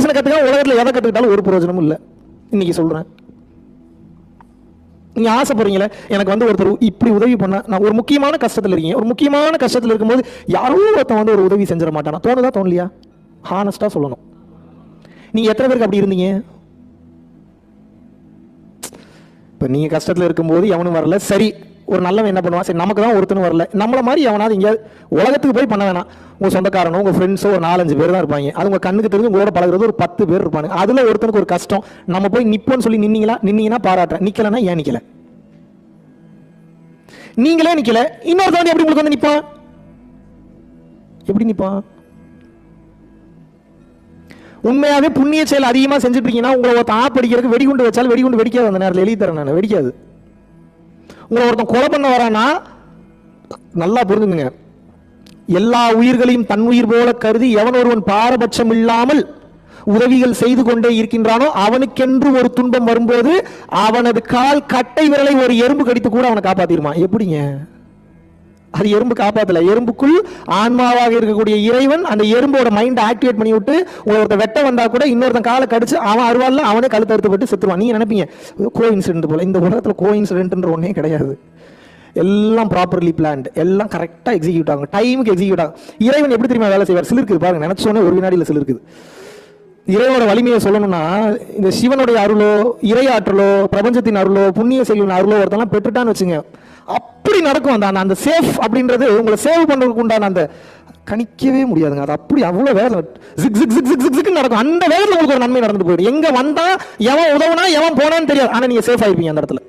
கற்றுக்க உலகத்தில் எதை கற்றுக்கிட்டாலும் ஒரு பிரயோஜனமும் இல்லை. இன்னைக்கு சொல்கிறேன், நீங்கள் ஆசைப்படுறீங்களே எனக்கு வந்து ஒருத்தர் இப்படி உதவி பண்ண, நான் ஒரு முக்கியமான கஷ்டத்தில் இருக்கீங்க, ஒரு முக்கியமான கஷ்டத்தில் இருக்கும்போது யாரோ ஒருத்தன் வந்து ஒரு உதவி செஞ்சிட மாட்டானா? தோணுதா தோணலையா? ஹானஸ்டாக சொல்லணும். நீங்கள் எத்தனை பேருக்கு அப்படி இருந்தீங்க? இப்போ நீங்கள் கஷ்டத்தில் இருக்கும்போது எவனும் வரல, சரி ஒரு நல்லவன் என்ன பண்ணுவான், சரி நமக்கு தான் ஒருத்தனும் வரல, நம்மளை மாதிரி எவனாவது எங்கேயாவது உலகத்துக்கு போய் பண்ண வேணாம், உங்கள் சொந்தக்காரனோ உங்கள் ஃப்ரெண்ட்ஸோ ஒரு 4-5 பேர் தான் இருப்பாங்க. அது உங்கள் கண்ணுக்கு தெரிஞ்சு உங்களோட பழகிறது ஒரு 10 பேர் இருப்பாங்க. அதில் ஒருத்தனுக்கு ஒரு கஷ்டம், நம்ம போய் நிற்போன்னு சொல்லி நின்னீங்கன்னா பாராட்டுறேன், நிற்கலன்னா ஏன் நிற்கல? நீங்களே நிற்கல, இன்னொருத்த வந்து எப்படி உங்களுக்கு வந்து நிற்பான்? எப்படி நிற்பான்? உண்மையாகவே புண்ணிய செயல் அதிகமாக செஞ்சுட்டு இருக்கீங்கன்னா உங்களை ஒருத்தன் ஆப்படிக்கிறதுக்கு வெடிகுண்டு வச்சாலும் வெடிகுண்டு வெடிக்காது. அந்த நேரத்தில் எழுதி தரேன் நான், வெடிக்காது. உங்களை ஒருத்தன் கொலை பண்ண வரானா நல்லா புரிஞ்சுங்க, எல்லா உயிர்களையும் தன் உயிர் போல கருதி எவன் ஒருவன் பாரபட்சம் இல்லாமல் உதவிகள் செய்து கொண்டே இருக்கின்றானோ அவனுக்கென்று ஒரு துன்பம் வரும்போது அவனது கால் கட்டை விரலை ஒரு எறும்பு கடித்து கூட அவனை காப்பாத்திருமா? எப்படிங்க? அது எறும்பு காப்பாத்தல, எறும்புக்குள் ஆன்மாவாக இருக்கக்கூடிய இறைவன் அந்த எறும்போட மைண்ட் ஆக்டிவேட் பண்ணி விட்டு ஒருத்தர் வெட்ட வந்தா கூட இன்னொருத்தன் காலை கடிச்சு அவன் அருவாள்ல அவனே கழுத்து அறுத்துப்பட்டு செத்துருவான். நீங்க நினைப்பீங்க கோ இன்சிடென்ட் போல. இந்த உலகத்துல கோ இன்சிடென்ட்ன்ற ஒன்னே கிடையாது. எல்லாம் ப்ராப்பர்லி பிளான்ட், எல்லாம் கரெக்டாக எக்ஸிக்யூட் ஆகும், டைமுக்கு எக்ஸிக்யூட் ஆகும். இறைவன் எப்படி தெரியுமா வேலை செய்வார்? சிலிருக்குது பாருங்க, நினைச்சோன்னே ஒரு வினாடியில் சிலிருக்குது. இறைவனோட வலிமையை சொல்லணும்னா இந்த சிவனுடைய அருளோ இறையாற்றலோ பிரபஞ்சத்தின் அருளோ புண்ணிய செல்வின் அருளோ ஒருத்தெல்லாம் பெற்றுட்டான்னு வச்சுங்க, அப்படி நடக்கும். அந்த சேஃப் அப்படின்றது உங்களை சேவ் பண்ணுறதுக்கு உண்டான அந்த கணிக்கவே முடியாதுங்க. அது அப்படி அவ்வளோ வேலை zig zig zig zig zig நடக்கும். அந்த வேலையில் உங்களுக்கு ஒரு நன்மை நடந்துட்டு போயிடும். எங்கே வந்தா எவன் உதவுனா எவன் போனான்னு தெரியாது, ஆனால் நீங்கள் சேஃப் ஆயிருப்பீங்க அந்த இடத்துல.